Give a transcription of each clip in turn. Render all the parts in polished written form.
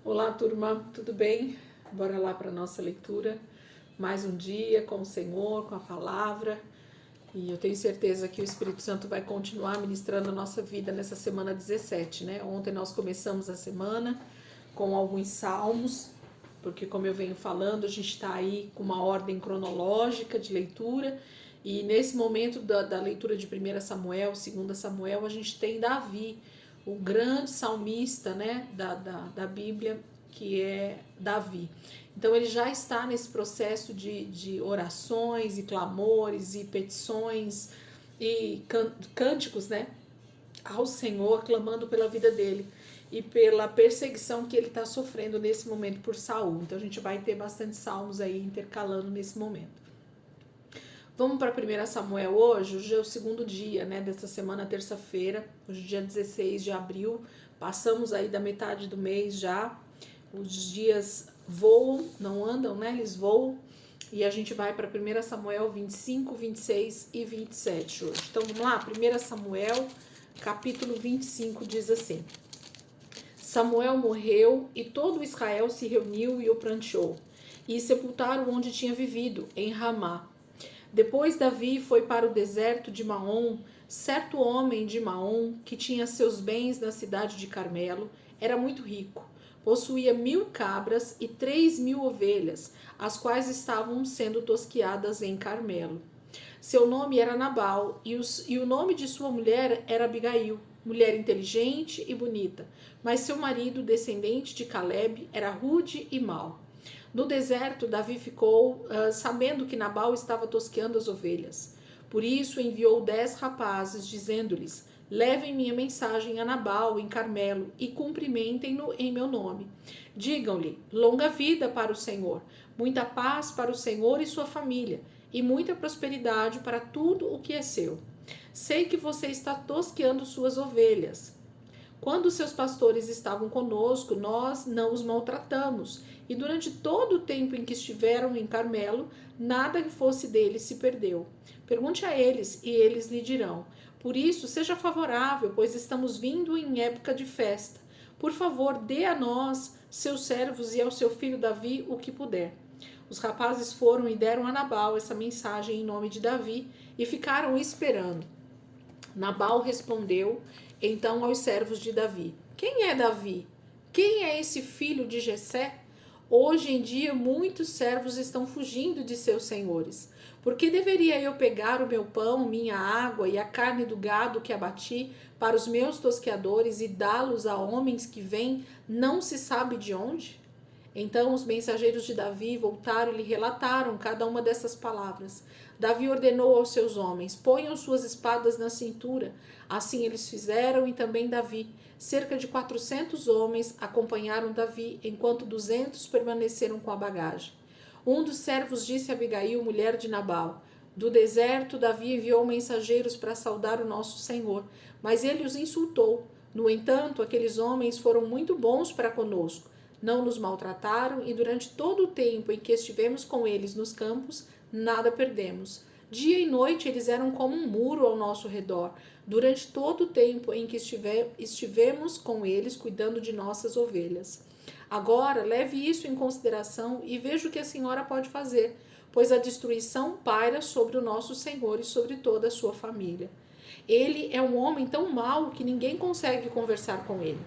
Olá, turma, tudo bem? Bora lá para nossa leitura. Mais um dia com o Senhor, com a palavra. E eu tenho certeza que o Espírito Santo vai continuar ministrando a nossa vida nessa semana 17, né? Ontem nós começamos a semana com alguns salmos, porque, como eu venho falando, a gente está aí com uma ordem cronológica de leitura. E nesse momento da leitura de 1 Samuel, 2 Samuel, a gente tem Davi, o grande salmista, né, da Bíblia, que é Davi. Então ele já está nesse processo de orações e clamores e petições e cânticos, né, ao Senhor, clamando pela vida dele e pela perseguição que ele está sofrendo nesse momento por Saul. Então a gente vai ter bastante salmos aí intercalando nesse momento. Vamos para 1 Samuel hoje é o segundo dia, né, dessa semana, terça-feira, hoje dia 16 de abril, passamos aí da metade do mês já, os dias voam, não andam, né, eles voam, e a gente vai para 1 Samuel 25, 26 e 27 hoje. Então vamos lá, 1 Samuel, capítulo 25 diz assim: Samuel morreu e todo Israel se reuniu e o pranteou, e sepultaram onde tinha vivido, em Ramá. Depois Davi foi para o deserto de Maom. Certo homem de Maom, que tinha seus bens na cidade de Carmelo, era muito rico. Possuía 1000 cabras e 3000 ovelhas, as quais estavam sendo tosquiadas em Carmelo. Seu nome era Nabal e o nome de sua mulher era Abigail, mulher inteligente e bonita. Mas seu marido, descendente de Caleb, era rude e mau. No deserto, Davi ficou sabendo que Nabal estava tosqueando as ovelhas. Por isso enviou 10 rapazes, dizendo-lhes: Levem minha mensagem a Nabal em Carmelo e cumprimentem-no em meu nome. Digam-lhe: longa vida para o Senhor, muita paz para o Senhor e sua família, e muita prosperidade para tudo o que é seu. Sei que você está tosqueando suas ovelhas. Quando seus pastores estavam conosco, nós não os maltratamos, e durante todo o tempo em que estiveram em Carmelo, nada que fosse deles se perdeu. Pergunte a eles, e eles lhe dirão. Por isso, seja favorável, pois estamos vindo em época de festa. Por favor, dê a nós, seus servos, e ao seu filho Davi o que puder. Os rapazes foram e deram a Nabal essa mensagem em nome de Davi, e ficaram esperando. Nabal respondeu então aos servos de Davi: Quem é Davi? Quem é esse filho de Jessé? Hoje em dia muitos servos estão fugindo de seus senhores. Por que deveria eu pegar o meu pão, minha água e a carne do gado que abati para os meus tosqueadores e dá-los a homens que vêm não se sabe de onde? Então os mensageiros de Davi voltaram e lhe relataram cada uma dessas palavras. Davi ordenou aos seus homens: ponham suas espadas na cintura. Assim eles fizeram, e também Davi. Cerca de 400 homens acompanharam Davi, enquanto 200 permaneceram com a bagagem. Um dos servos disse a Abigail, mulher de Nabal: Do deserto, Davi enviou mensageiros para saudar o nosso Senhor, mas ele os insultou. No entanto, aqueles homens foram muito bons para conosco. Não nos maltrataram e durante todo o tempo em que estivemos com eles nos campos, nada perdemos. Dia e noite eles eram como um muro ao nosso redor, durante todo o tempo em que estivemos com eles cuidando de nossas ovelhas. Agora, leve isso em consideração e veja o que a senhora pode fazer, pois a destruição paira sobre o nosso Senhor e sobre toda a sua família. Ele é um homem tão mau que ninguém consegue conversar com ele.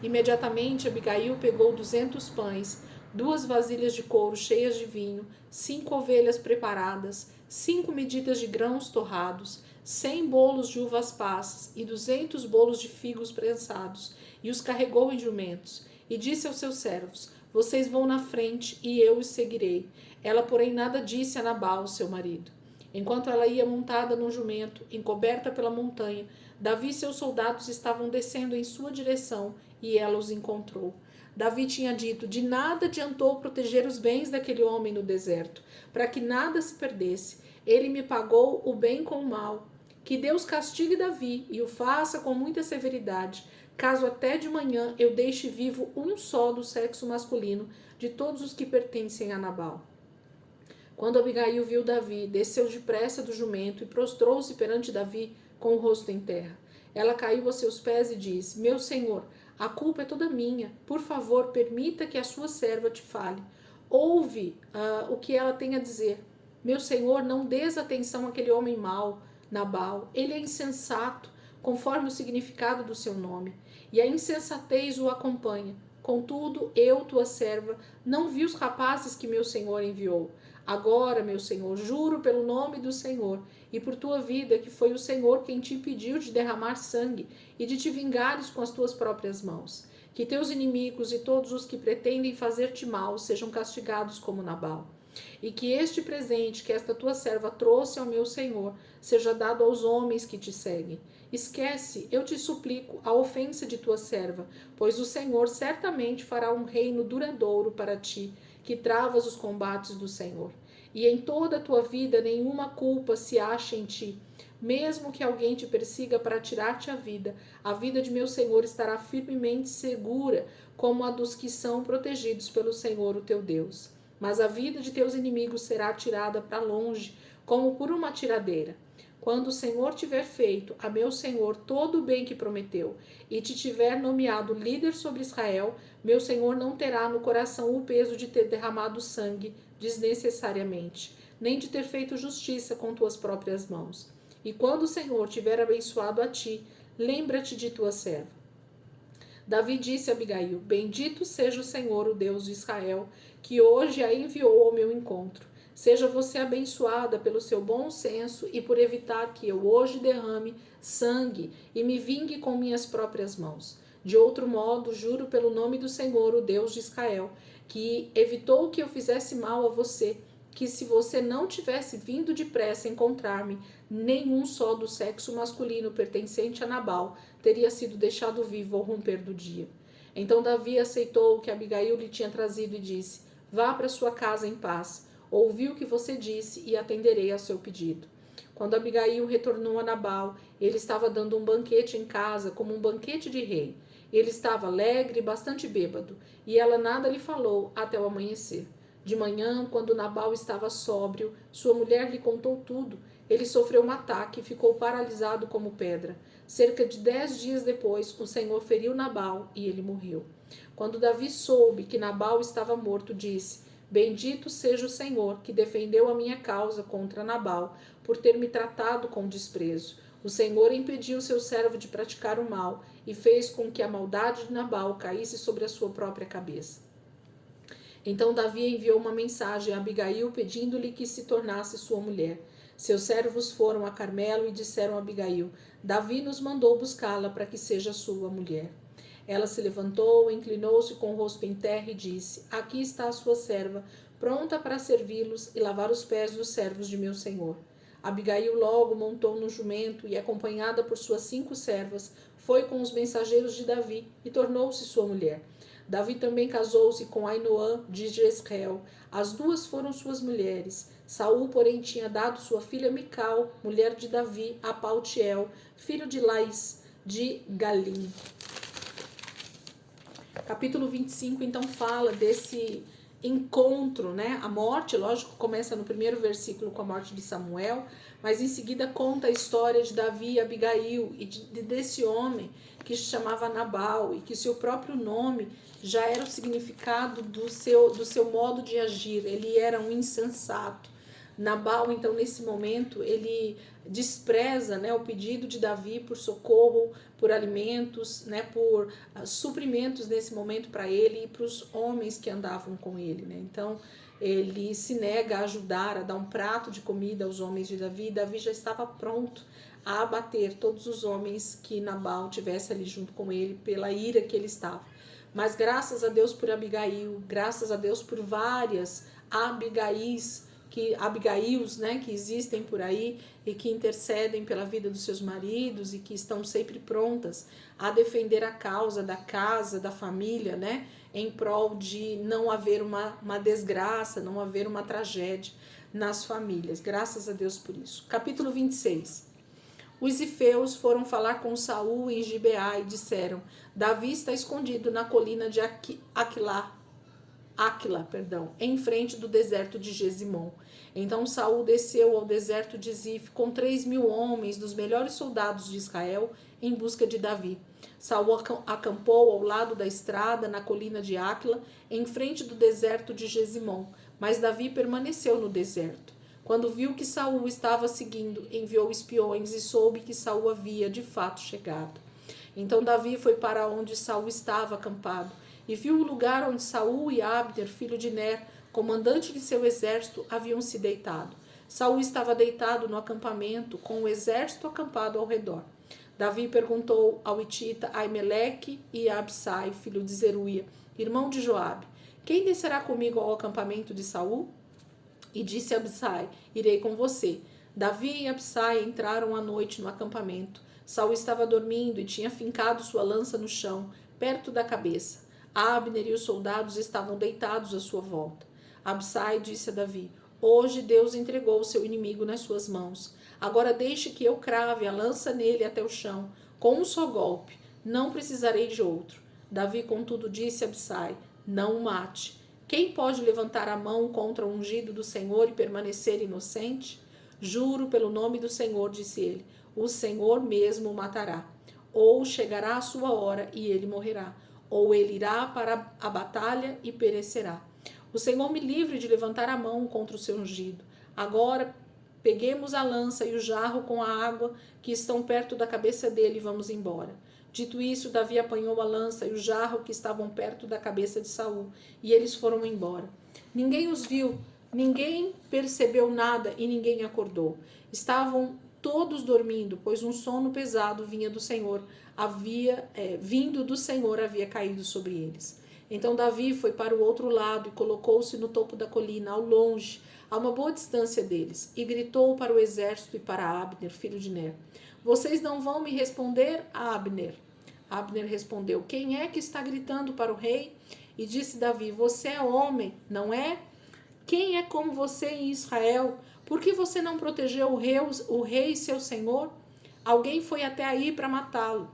Imediatamente Abigail pegou 200 pães, 2 vasilhas de couro cheias de vinho, 5 ovelhas preparadas, 5 medidas de grãos torrados, 100 bolos de uvas passas e 200 bolos de figos prensados, e os carregou em jumentos. E disse aos seus servos: Vocês vão na frente e eu os seguirei. Ela, porém, nada disse a Nabal, seu marido. Enquanto ela ia montada num jumento, encoberta pela montanha, Davi e seus soldados estavam descendo em sua direção e ela os encontrou. Davi tinha dito: De nada adiantou proteger os bens daquele homem no deserto, para que nada se perdesse. Ele me pagou o bem com o mal. Que Deus castigue Davi e o faça com muita severidade, caso até de manhã eu deixe vivo um só do sexo masculino de todos os que pertencem a Nabal. Quando Abigail viu Davi, desceu depressa do jumento e prostrou-se perante Davi com o rosto em terra. Ela caiu a seus pés e disse: Meu senhor, A culpa é toda minha. Por favor, permita que a sua serva te fale. Ouve o que ela tem a dizer. Meu senhor, não dês atenção àquele homem mau, Nabal. Ele é insensato, conforme o significado do seu nome, e a insensatez o acompanha. Contudo, eu, tua serva, não vi os rapazes que meu senhor enviou. Agora, meu senhor, juro pelo nome do Senhor e por tua vida que foi o Senhor quem te impediu de derramar sangue e de te vingares com as tuas próprias mãos. Que teus inimigos e todos os que pretendem fazer-te mal sejam castigados como Nabal. E que este presente que esta tua serva trouxe ao meu senhor seja dado aos homens que te seguem. Esquece, eu te suplico, a ofensa de tua serva, pois o Senhor certamente fará um reino duradouro para ti, que travas os combates do Senhor. E em toda a tua vida nenhuma culpa se acha em ti. Mesmo que alguém te persiga para tirar-te a vida de meu Senhor estará firmemente segura, como a dos que são protegidos pelo Senhor, o teu Deus. Mas a vida de teus inimigos será tirada para longe, como por uma tiradeira. Quando o Senhor tiver feito a meu Senhor todo o bem que prometeu, e te tiver nomeado líder sobre Israel, meu Senhor não terá no coração o peso de ter derramado sangue desnecessariamente, nem de ter feito justiça com tuas próprias mãos. E quando o Senhor tiver abençoado a ti, lembra-te de tua serva. Davi disse a Abigail: Bendito seja o Senhor, o Deus de Israel, que hoje a enviou ao meu encontro. Seja você abençoada pelo seu bom senso e por evitar que eu hoje derrame sangue e me vingue com minhas próprias mãos. De outro modo, juro pelo nome do Senhor, o Deus de Israel, que evitou que eu fizesse mal a você, que se você não tivesse vindo depressa encontrar-me, nenhum só do sexo masculino pertencente a Nabal teria sido deixado vivo ao romper do dia. Então Davi aceitou o que Abigail lhe tinha trazido e disse: Vá para sua casa em paz. Ouvi o que você disse e atenderei ao seu pedido. Quando Abigail retornou a Nabal, ele estava dando um banquete em casa, como um banquete de rei. Ele estava alegre e bastante bêbado, e ela nada lhe falou até o amanhecer. De manhã, quando Nabal estava sóbrio, sua mulher lhe contou tudo. Ele sofreu um ataque e ficou paralisado como pedra. Cerca de 10 dias depois, o Senhor feriu Nabal e ele morreu. Quando Davi soube que Nabal estava morto, disse: Bendito seja o Senhor, que defendeu a minha causa contra Nabal, por ter me tratado com desprezo. O Senhor impediu seu servo de praticar o mal e fez com que a maldade de Nabal caísse sobre a sua própria cabeça. Então Davi enviou uma mensagem a Abigail pedindo-lhe que se tornasse sua mulher. Seus servos foram a Carmelo e disseram a Abigail: Davi nos mandou buscá-la para que seja sua mulher. Ela se levantou, inclinou-se com o rosto em terra e disse: Aqui está a sua serva, pronta para servi-los e lavar os pés dos servos de meu senhor. Abigail logo montou no jumento e, acompanhada por suas 5 servas, foi com os mensageiros de Davi e tornou-se sua mulher. Davi também casou-se com Ainoã de Jezreel. As duas foram suas mulheres. Saul, porém, tinha dado sua filha Mical, mulher de Davi, a Paltiel, filho de Laís, de Galim. Capítulo 25, então, fala desse encontro, né? A morte, lógico, começa no primeiro versículo com a morte de Samuel, mas em seguida conta a história de Davi e Abigail e desse homem que se chamava Nabal e que seu próprio nome já era o significado do seu modo de agir. Ele era um insensato. Nabal, então, nesse momento, ele despreza, né, o pedido de Davi por socorro, por alimentos, né, por suprimentos nesse momento para ele e para os homens que andavam com ele. Né? Então, ele se nega a ajudar, a dar um prato de comida aos homens de Davi. Davi já estava pronto a abater todos os homens que Nabal tivesse ali junto com ele pela ira que ele estava. Mas graças a Deus por Abigail, graças a Deus por várias Abigails, né, que existem por aí e que intercedem pela vida dos seus maridos e que estão sempre prontas a defender a causa da casa, da família, né, em prol de não haver uma desgraça, não haver uma tragédia nas famílias. Graças a Deus por isso. Capítulo 26. Os zifeus foram falar com Saul em Gibeá e disseram: Davi está escondido na colina de Aquilá. Áquila, em frente do deserto de Gesimon. Então Saul desceu ao deserto de Zif com 3.000 homens dos melhores soldados de Israel em busca de Davi. Saul acampou ao lado da estrada na colina de Áquila, em frente do deserto de Gesimon, mas Davi permaneceu no deserto. Quando viu que Saul estava seguindo, enviou espiões e soube que Saul havia de fato chegado. Então Davi foi para onde Saul estava acampado e viu o lugar onde Saul e Abner, filho de Ner, comandante de seu exército, haviam se deitado. Saul estava deitado no acampamento, com o exército acampado ao redor. Davi perguntou ao hitita Aimeleque e a Absai, filho de Zeruia, irmão de Joabe: quem descerá comigo ao acampamento de Saul? E disse a Absai: irei com você. Davi e Absai entraram à noite no acampamento. Saul estava dormindo e tinha fincado sua lança no chão, perto da cabeça. Abner e os soldados estavam deitados à sua volta. Absai disse a Davi: hoje Deus entregou o seu inimigo nas suas mãos. Agora deixe que eu crave a lança nele até o chão, com um só golpe. Não precisarei de outro. Davi, contudo, disse a Absai: não o mate. Quem pode levantar a mão contra o ungido do Senhor e permanecer inocente? Juro pelo nome do Senhor, disse ele, o Senhor mesmo o matará. Ou chegará a sua hora e ele morrerá, ou ele irá para a batalha e perecerá. O Senhor me livre de levantar a mão contra o seu ungido. Agora peguemos a lança e o jarro com a água que estão perto da cabeça dele e vamos embora. Dito isso, Davi apanhou a lança e o jarro que estavam perto da cabeça de Saul, e eles foram embora. Ninguém os viu, ninguém percebeu nada e ninguém acordou. Estavam todos dormindo, pois um sono pesado vinha do Senhor, vindo do Senhor havia caído sobre eles. Então Davi foi para o outro lado e colocou-se no topo da colina, ao longe, a uma boa distância deles, e gritou para o exército e para Abner, filho de Ner: vocês não vão me responder, Abner? Abner respondeu: quem é que está gritando para o rei? E disse Davi: você é homem, não é? Quem é como você em Israel? Por que você não protegeu o rei seu senhor? Alguém foi até aí para matá-lo.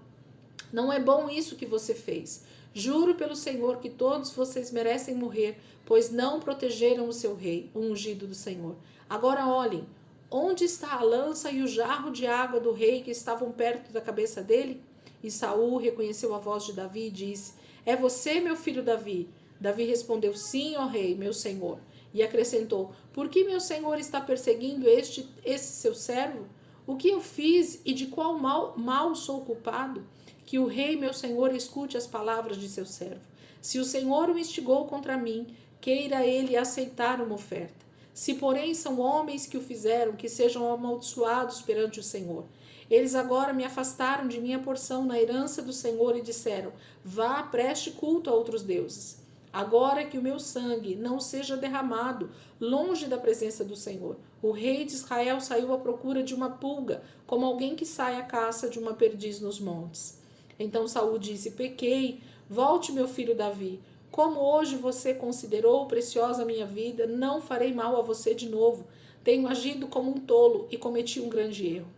Não é bom isso que você fez. Juro pelo Senhor que todos vocês merecem morrer, pois não protegeram o seu rei, o ungido do Senhor. Agora olhem, onde está a lança e o jarro de água do rei que estavam perto da cabeça dele? E Saul reconheceu a voz de Davi e disse: é você, meu filho Davi? Davi respondeu: sim, ó rei, meu senhor. E acrescentou: por que meu senhor está perseguindo esse seu servo? O que eu fiz e de qual mal sou culpado? Que o rei, meu senhor, escute as palavras de seu servo. Se o Senhor o instigou contra mim, queira ele aceitar uma oferta. Se, porém, são homens que o fizeram, que sejam amaldiçoados perante o Senhor. Eles agora me afastaram de minha porção na herança do Senhor e disseram: vá, preste culto a outros deuses. Agora que o meu sangue não seja derramado longe da presença do Senhor. O rei de Israel saiu à procura de uma pulga, como alguém que sai à caça de uma perdiz nos montes. Então Saul disse: pequei, volte, meu filho Davi. Como hoje você considerou preciosa a minha vida, não farei mal a você de novo. Tenho agido como um tolo e cometi um grande erro.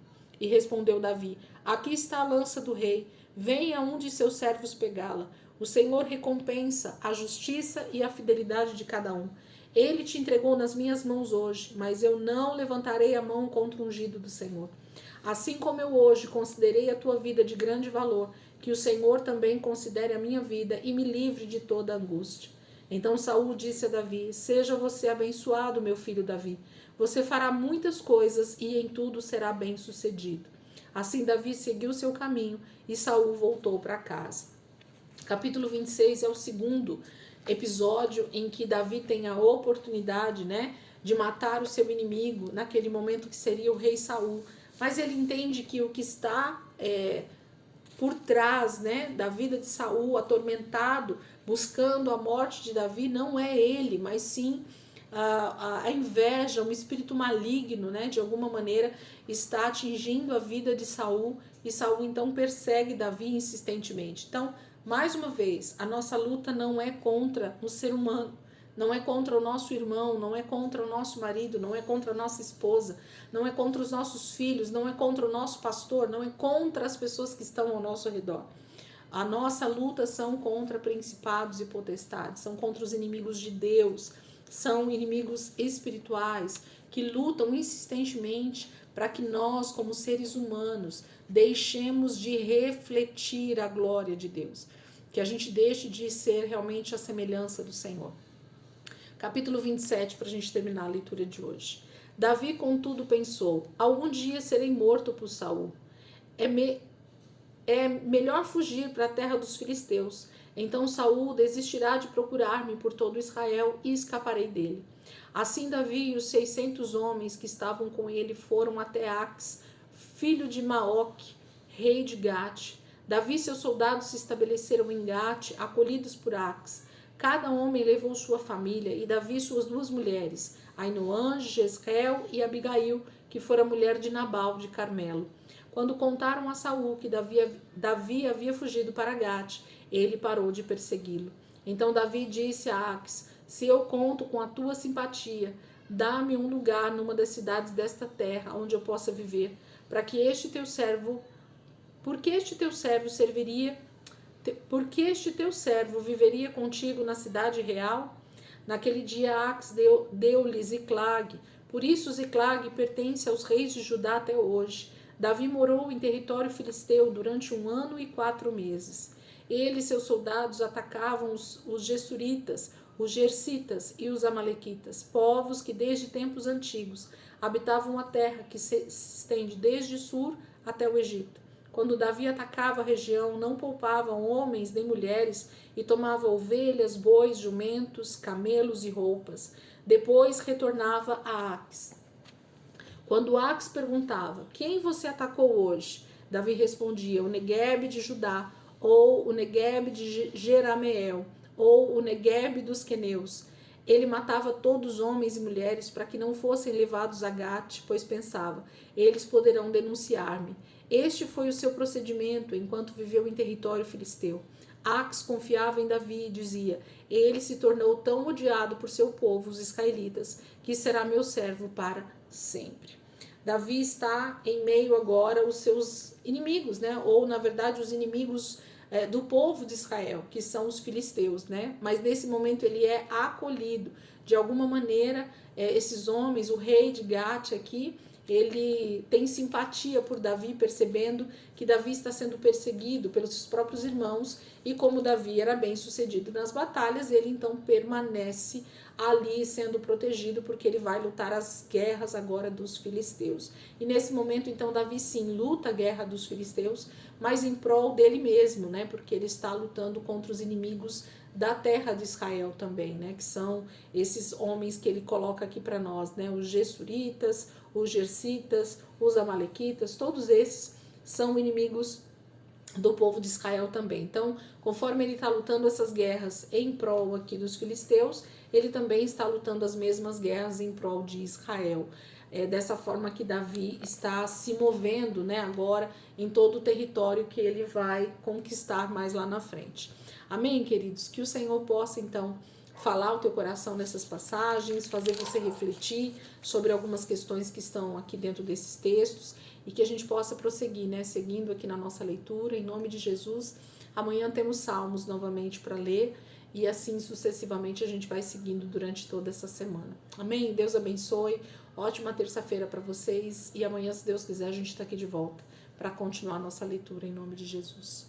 E respondeu Davi: aqui está a lança do rei, venha um de seus servos pegá-la. O Senhor recompensa a justiça e a fidelidade de cada um. Ele te entregou nas minhas mãos hoje, mas eu não levantarei a mão contra o ungido do Senhor. Assim como eu hoje considerei a tua vida de grande valor, que o Senhor também considere a minha vida e me livre de toda angústia. Então Saul disse a Davi: seja você abençoado, meu filho Davi. Você fará muitas coisas e em tudo será bem-sucedido. Assim Davi seguiu seu caminho e Saul voltou para casa. Capítulo 26 é o segundo episódio em que Davi tem a oportunidade, de matar o seu inimigo, naquele momento que seria o rei Saul. Mas ele entende que o que está por trás, da vida de Saul, atormentado, buscando a morte de Davi, não é ele, mas sim a inveja, um espírito maligno, de alguma maneira está atingindo a vida de Saul, e Saul então persegue Davi insistentemente. Então, mais uma vez, a nossa luta não é contra o ser humano, não é contra o nosso irmão, não é contra o nosso marido, não é contra a nossa esposa, não é contra os nossos filhos, não é contra o nosso pastor, não é contra as pessoas que estão ao nosso redor. A nossa luta são contra principados e potestades, são contra os inimigos de Deus, são inimigos espirituais que lutam insistentemente para que nós, como seres humanos, deixemos de refletir a glória de Deus, que a gente deixe de ser realmente a semelhança do Senhor. Capítulo 27, para a gente terminar a leitura de hoje. Davi, contudo, pensou: algum dia serei morto por Saul. É melhor fugir para a terra dos filisteus. Então Saul desistirá de procurar-me por todo Israel e escaparei dele. Assim Davi e os 600 homens que estavam com ele foram até Aques, filho de Maoque, rei de Gate. Davi e seus soldados se estabeleceram em Gate, acolhidos por Aques. Cada homem levou sua família, e Davi suas 2 mulheres, Ainoã, Jezreel e Abigail, que fora mulher de Nabal de Carmelo. Quando contaram a Saul que Davi havia fugido para Gate, ele parou de persegui-lo. Então Davi disse a Aques: se eu conto com a tua simpatia, dá-me um lugar numa das cidades desta terra, onde eu possa viver, porque este teu servo viveria contigo na cidade real? Naquele dia Aques deu-lhe Ziclag, por isso Ziclag pertence aos reis de Judá até hoje. Davi morou em território filisteu durante 1 ano e 4 meses. Ele e seus soldados atacavam os Gessuritas, os Gersitas e os Amalequitas, povos que desde tempos antigos habitavam a terra que se estende desde Sur até o Egito. Quando Davi atacava a região, não poupavam homens nem mulheres e tomava ovelhas, bois, jumentos, camelos e roupas. Depois retornava a Aques. Quando Aques perguntava: quem você atacou hoje? Davi respondia: o Neguebe de Judá, ou o Neguebe de Jerameel, ou o Neguebe dos queneus. Ele matava todos homens e mulheres para que não fossem levados a Gate, pois pensava: eles poderão denunciar-me. Este foi o seu procedimento enquanto viveu em território filisteu. Aques confiava em Davi e dizia: ele se tornou tão odiado por seu povo, os israelitas, que será meu servo para sempre. Davi está em meio agora aos seus inimigos, né? Ou na verdade os inimigos do povo de Israel, que são os filisteus, né? Mas nesse momento ele é acolhido. De alguma maneira, esses homens, o rei de Gate aqui, ele tem simpatia por Davi, percebendo que Davi está sendo perseguido pelos seus próprios irmãos, e como Davi era bem sucedido nas batalhas, ele então permanece ali sendo protegido, porque ele vai lutar as guerras agora dos filisteus. E nesse momento então Davi sim luta a guerra dos filisteus, mas em prol dele mesmo, né? Porque ele está lutando contra os inimigos da terra de Israel também, né? Que são esses homens que ele coloca aqui para nós, né? Os Gessuritas, os Gersitas, os Amalequitas, todos esses são inimigos do povo de Israel também. Então, conforme ele está lutando essas guerras em prol aqui dos filisteus, ele também está lutando as mesmas guerras em prol de Israel. É dessa forma que Davi está se movendo, né, agora em todo o território que ele vai conquistar mais lá na frente. Amém, queridos? Que o Senhor possa, então, falar o teu coração nessas passagens, fazer você refletir sobre algumas questões que estão aqui dentro desses textos, e que a gente possa prosseguir, né, seguindo aqui na nossa leitura, em nome de Jesus. Amanhã temos Salmos novamente para ler, e assim sucessivamente a gente vai seguindo durante toda essa semana. Amém? Deus abençoe, ótima terça-feira para vocês, e amanhã, se Deus quiser, a gente está aqui de volta para continuar a nossa leitura em nome de Jesus.